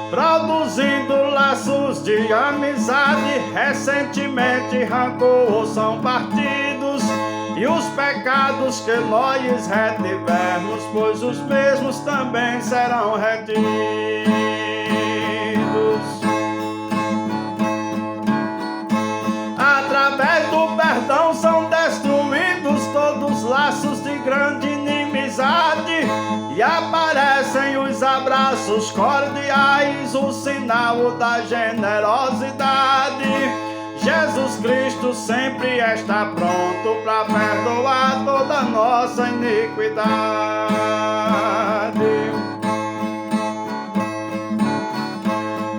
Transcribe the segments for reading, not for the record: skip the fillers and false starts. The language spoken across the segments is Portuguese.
produzindo laços de amizade. Recentemente rancor são partidos, e os pecados que nós retivermos, pois os mesmos também serão retidos. Através do perdão são destruídos todos os laços de grande inimizade, e aparecem os abraços cordiais, o sinal da generosidade. Jesus Cristo sempre está pronto para perdoar toda nossa iniquidade.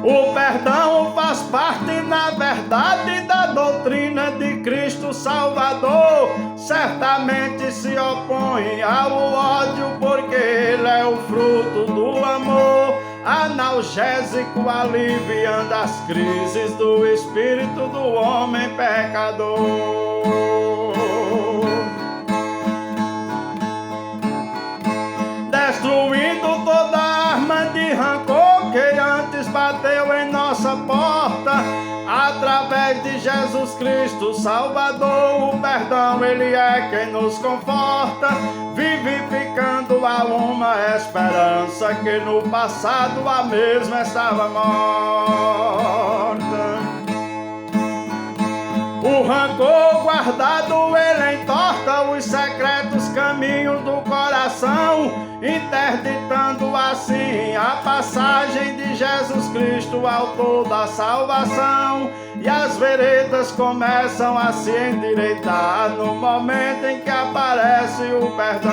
O perdão faz parte, na verdade, da doutrina de Cristo Salvador. Certamente se opõe ao ódio, porque ele é o fruto do amor, analgésico, aliviando as crises do espírito do homem pecador. Destruindo toda arma de rancor que antes bateu em nossa porta, através de Jesus Cristo Salvador, o perdão ele é quem nos conforta, vivificando a uma esperança que no passado a mesma estava morta. O rancor guardado ele entorta os secretos caminhos do coração, interditando assim a passagem de Jesus Cristo, autor da salvação. E as veredas começam a se endireitar no momento em que aparece o perdão.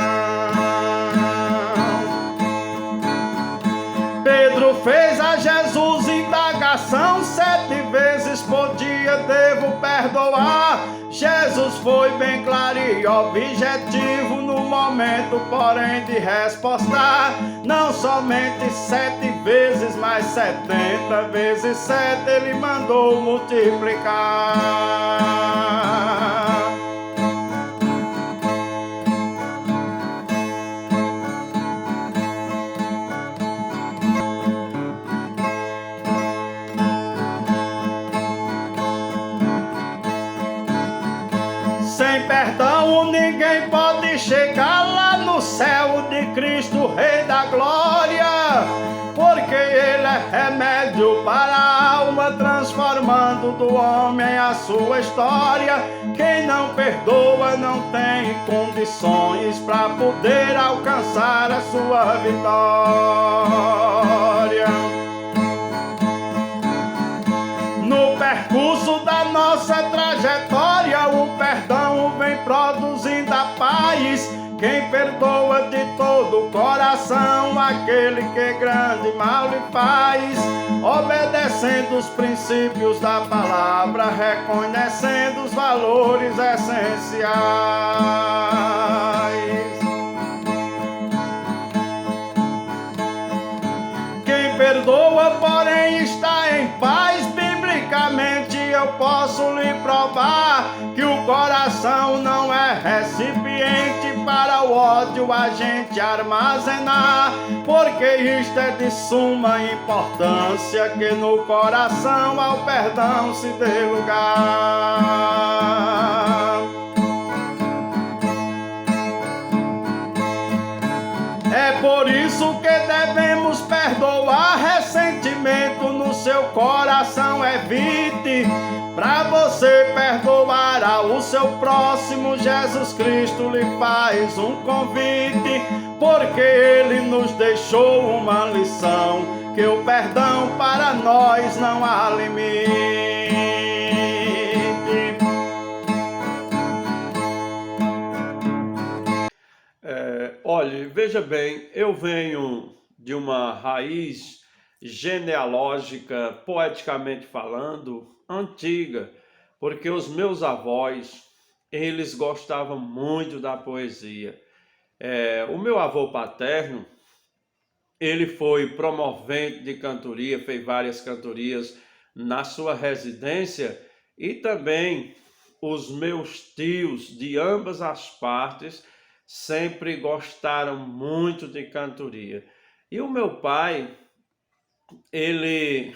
Pedro fez a Jesus indagação, 7 vezes por dia devo perdoar. Jesus foi bem claro e objetivo no momento, porém, de respostar. Não somente 7 vezes, mas 70 vezes 7 ele mandou multiplicar. Sem perdão ninguém pode chegar lá no céu de Cristo, Rei da Glória, porque Ele é remédio para a alma, transformando do homem a sua história. Quem não perdoa não tem condições para poder alcançar a sua vitória. No percurso da nossa trajetória, o perdão vem produzindo a paz. Quem perdoa de todo o coração aquele que grande mal lhe faz, obedecendo os princípios da palavra, reconhecendo os valores essenciais. Quem perdoa, porém, está em paz. Biblicamente eu posso lhe provar que o coração não é recipiente para o ódio a gente armazenar, porque isto é de suma importância que no coração ao perdão se dê lugar. É por isso que devemos perdoar. Ressentimento no seu coração evite. Para você perdoar ao seu próximo, Jesus Cristo lhe faz um convite, porque Ele nos deixou uma lição, que o perdão para nós não há limite. Olha, veja bem, eu venho de uma raiz genealógica, poeticamente falando, antiga, porque os meus avós, eles gostavam muito da poesia. O meu avô paterno, ele foi promovente de cantoria, fez várias cantorias na sua residência, e também os meus tios de ambas as partes sempre gostaram muito de cantoria. E o meu pai, ele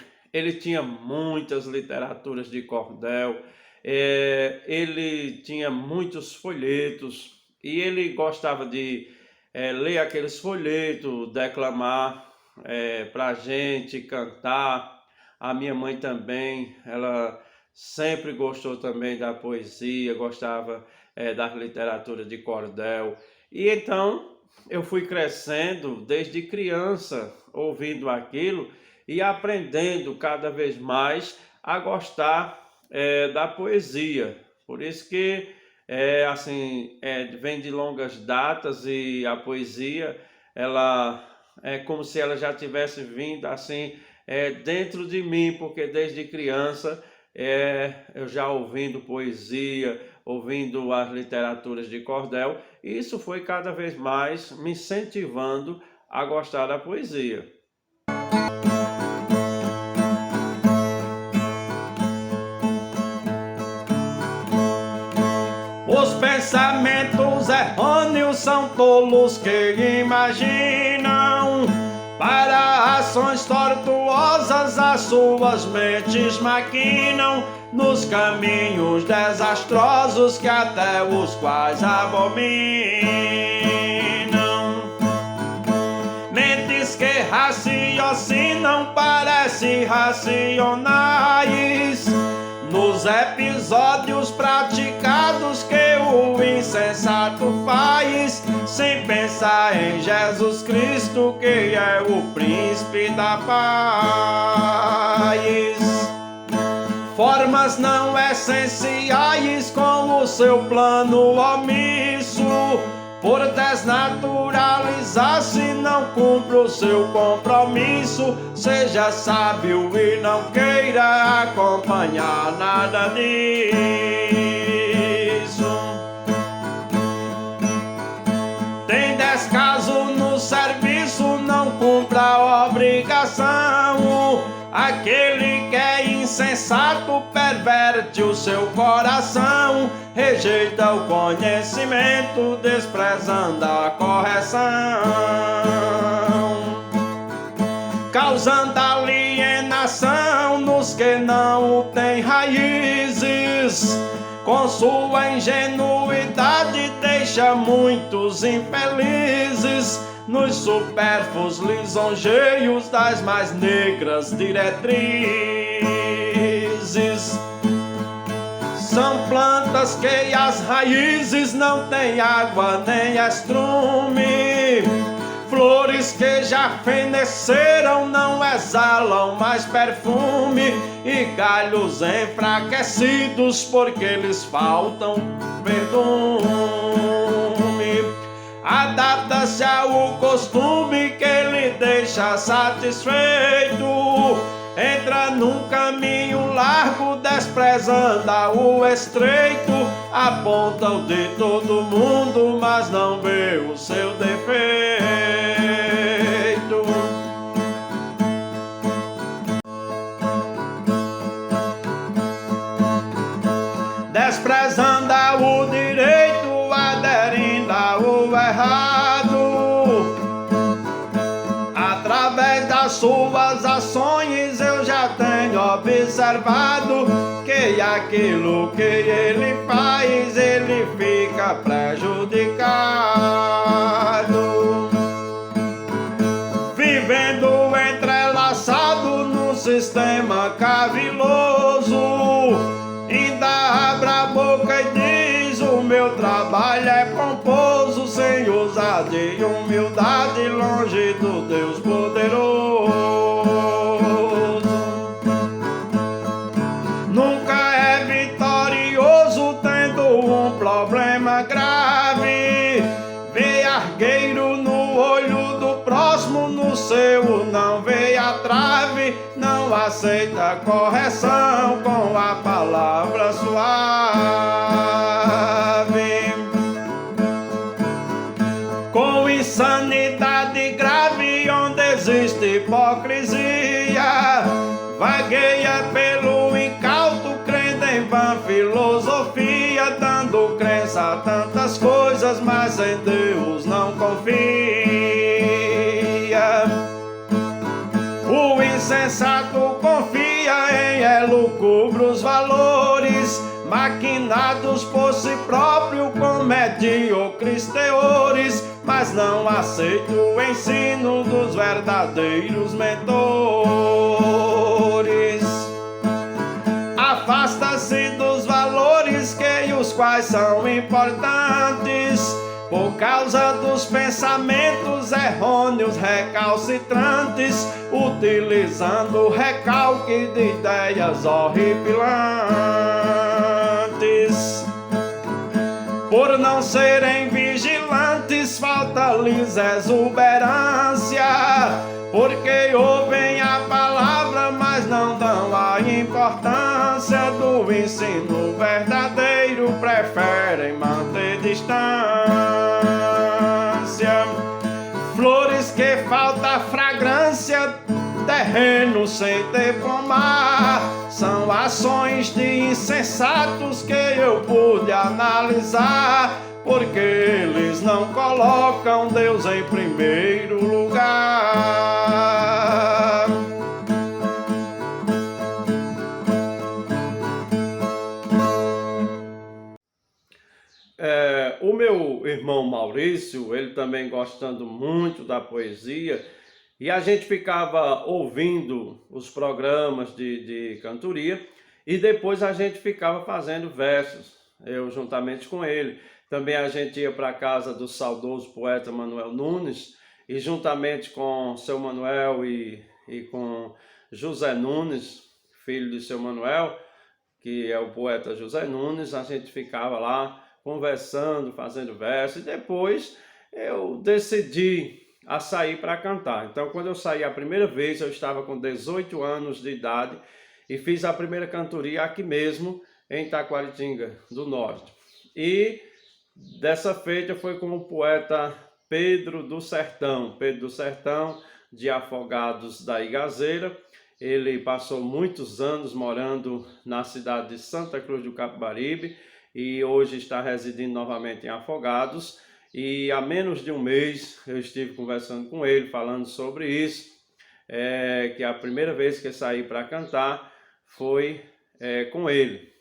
tinha muitas literaturas de cordel, ele tinha muitos folhetos e ele gostava de ler aqueles folhetos, declamar para a gente, cantar. A minha mãe também, ela sempre gostou também da poesia, gostava das literaturas de cordel. E então eu fui crescendo desde criança, ouvindo aquilo e aprendendo cada vez mais a gostar da poesia. Por isso que assim vem de longas datas e a poesia ela é como se ela já tivesse vindo assim dentro de mim, porque desde criança eu já ouvindo poesia, ouvindo as literaturas de cordel, e isso foi cada vez mais me incentivando a gostar da poesia. Os pensamentos errôneos são tolos que imaginam, para ações tortuosas as suas mentes maquinam, nos caminhos desastrosos que até os quais abominam. Mentes que raciocinam parecem racionais, nos episódios praticados que o insensato faz, sem pensar em Jesus Cristo, que é o príncipe da paz. Formas não essenciais com o seu plano omisso, por desnaturalizar-se não cumpre o seu compromisso. Seja sábio e não queira acompanhar nada disso. Tem descaso no serviço, não cumpra a obrigação. Aquele que é insensato perverte o seu coração, rejeita o conhecimento, desprezando a correção, causando alienação nos que não têm raízes. Com sua ingenuidade deixa muitos infelizes nos supérfluos lisonjeios das mais negras diretrizes. São plantas que as raízes não têm água nem estrume, flores que já feneceram não exalam mais perfume, e galhos enfraquecidos porque lhes faltam perfume. Adapta-se ao costume que lhe deixa satisfeito, entra num caminho largo desprezando o estreito, aponta o de todo mundo mas não vê o seu defeito. Desprezando o direito, aderindo ao errado, através das suas ações eu já tenho observado que aquilo que ele faz ele fica prejudicado, vivendo entrelaçado num sistema caviloso. Ainda abre a boca e diz: o meu trabalho é pomposo, sem ousadia e humildade, longe do Deus poderoso. Nunca é vitorioso, tendo um problema grave. Vê argueiro no olho do próximo, no seu não vê a trave. Não aceita correção com a palavra suave. Com insanidade grave, onde existe hipocrisia, vagueia pelo incauto, crendo em vã filosofia, dando crença a tantas coisas, mas em Deus não confia. O insensato confia em elucubros valores, maquinados por si próprio com medíocres teores, mas não aceita o ensino dos verdadeiros mentores. Afasta-se dos valores que os quais são importantes, por causa dos pensamentos errôneos recalcitrantes, utilizando o recalque de ideias horripilantes. Por não serem vigilantes, falta-lhes exuberância, porque ouvem a palavra, mas não dão a importância do ensino verdadeiro, preferem manter distância. Flores que falta fragrância, terreno sem ter pomar, são ações de insensatos que eu pude analisar, porque eles não colocam Deus em primeiro lugar. O meu irmão Maurício, ele também gostando muito da poesia, e a gente ficava ouvindo os programas de cantoria, e depois a gente ficava fazendo versos, eu juntamente com ele. Também a gente ia para a casa do saudoso poeta Manuel Nunes, e juntamente com seu Manuel e com José Nunes, filho de seu Manuel, que é o poeta José Nunes, a gente ficava lá conversando, fazendo versos, e depois eu decidi a sair para cantar. Então, quando eu saí a primeira vez, eu estava com 18 anos de idade e fiz a primeira cantoria aqui mesmo, em Taquaritinga do Norte. E dessa feita foi com o poeta Pedro do Sertão, de Afogados da Igazeira. Ele passou muitos anos morando na cidade de Santa Cruz do Capibaribe e hoje está residindo novamente em Afogados. E há menos de um mês eu estive conversando com ele, falando sobre isso, que a primeira vez que eu saí para cantar foi com ele.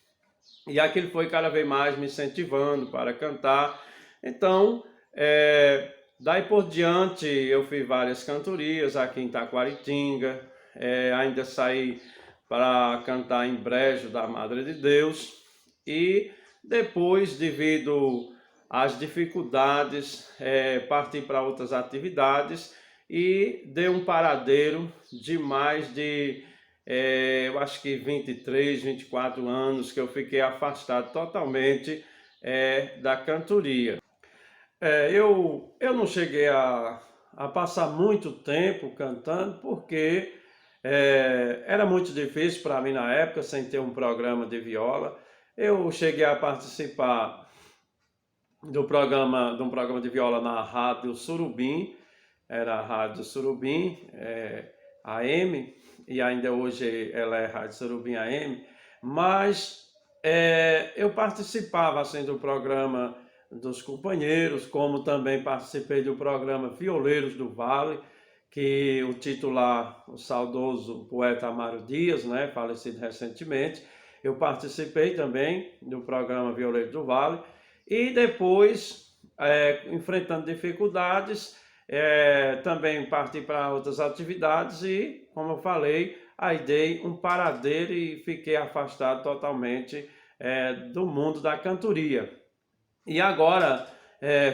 E aquilo foi cada vez mais me incentivando para cantar. Então, daí por diante eu fiz várias cantorias aqui em Taquaritinga, ainda saí para cantar em Brejo da Madre de Deus, e depois, devido às dificuldades, parti para outras atividades e dei um paradeiro de mais de, eu acho que 23, 24 anos que eu fiquei afastado totalmente da cantoria. Eu não cheguei a passar muito tempo cantando, porque era muito difícil para mim na época, sem ter um programa de viola. Eu cheguei a participar de um programa de viola na Rádio Surubim, era a Rádio Surubim AM, e ainda hoje ela é Rádio Surubim AM, mas eu participava assim do programa dos companheiros, como também participei do programa Violeiros do Vale, que o titular, o saudoso poeta Amaro Dias, né, falecido recentemente. Eu participei também do programa Violeiros do Vale, e depois, enfrentando dificuldades, também parti para outras atividades e, como eu falei, aí dei um paradeiro e fiquei afastado totalmente do mundo da cantoria. E agora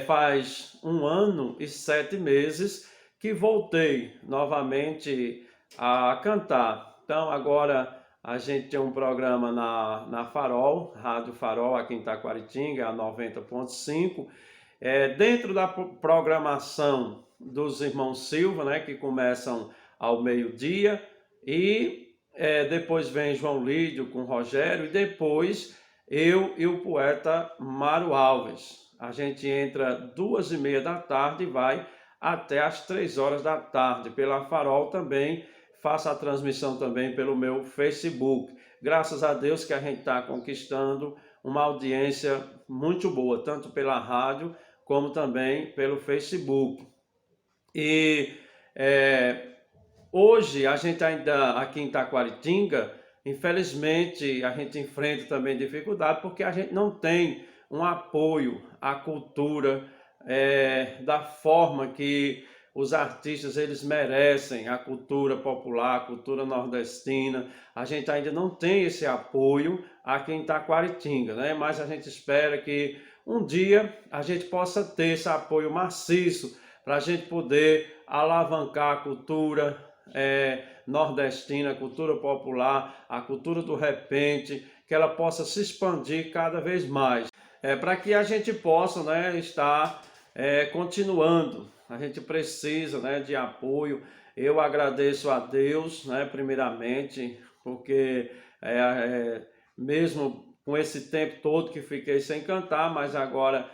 faz 1 ano e 7 meses que voltei novamente a cantar. Então agora a gente tem um programa na Farol, Rádio Farol, aqui em Taquaritinga, a 90.5. Dentro da programação dos irmãos Silva, né, que começam ao meio-dia, e depois vem João Lídio com Rogério, e depois eu e o poeta Mário Alves. A gente entra 2h30 da tarde e vai até às 3 horas da tarde pela Farol. Também faço a transmissão também pelo meu Facebook. Graças a Deus que a gente está conquistando uma audiência muito boa, tanto pela rádio como também pelo Facebook. E Hoje, a gente ainda aqui em Taquaritinga, infelizmente, a gente enfrenta também dificuldade porque a gente não tem um apoio à cultura da forma que os artistas eles merecem, a cultura popular, a cultura nordestina. A gente ainda não tem esse apoio aqui em Taquaritinga, né? Mas a gente espera que um dia a gente possa ter esse apoio maciço para a gente poder alavancar a cultura nordestina, a cultura popular, a cultura do repente, que ela possa se expandir cada vez mais, para que a gente possa, né, estar continuando. A gente precisa, né, de apoio. Eu agradeço a Deus, né, primeiramente, porque mesmo com esse tempo todo que fiquei sem cantar, mas agora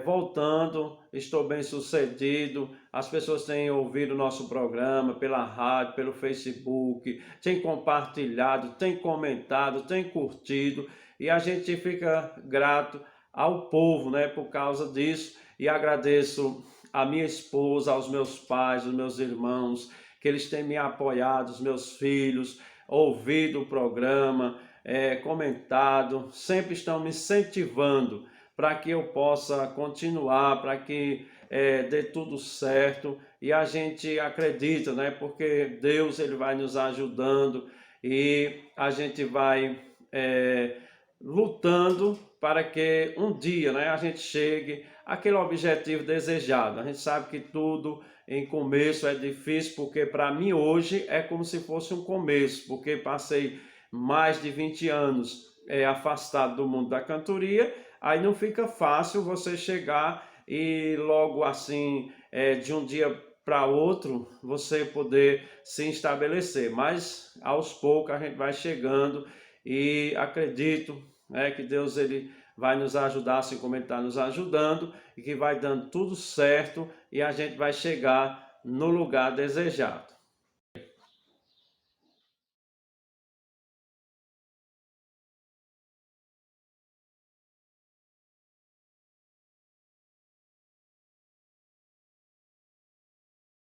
voltando, estou bem sucedido. As pessoas têm ouvido o nosso programa pela rádio, pelo Facebook, têm compartilhado, têm comentado, têm curtido, e a gente fica grato ao povo, né, por causa disso. E agradeço a minha esposa, aos meus pais, aos meus irmãos, que eles têm me apoiado, os meus filhos, ouvido o programa, comentado, sempre estão me incentivando para que eu possa continuar, para que dê tudo certo. E a gente acredita, né? Porque Deus ele vai nos ajudando e a gente vai lutando para que um dia, né, a gente chegue àquele objetivo desejado. A gente sabe que tudo em começo é difícil, porque para mim hoje é como se fosse um começo, porque passei mais de 20 anos afastado do mundo da cantoria. Aí não fica fácil você chegar e logo assim, de um dia para outro, você poder se estabelecer. Mas aos poucos a gente vai chegando e acredito, que Deus ele vai nos ajudar, assim como Ele está nos ajudando, e que vai dando tudo certo e a gente vai chegar no lugar desejado.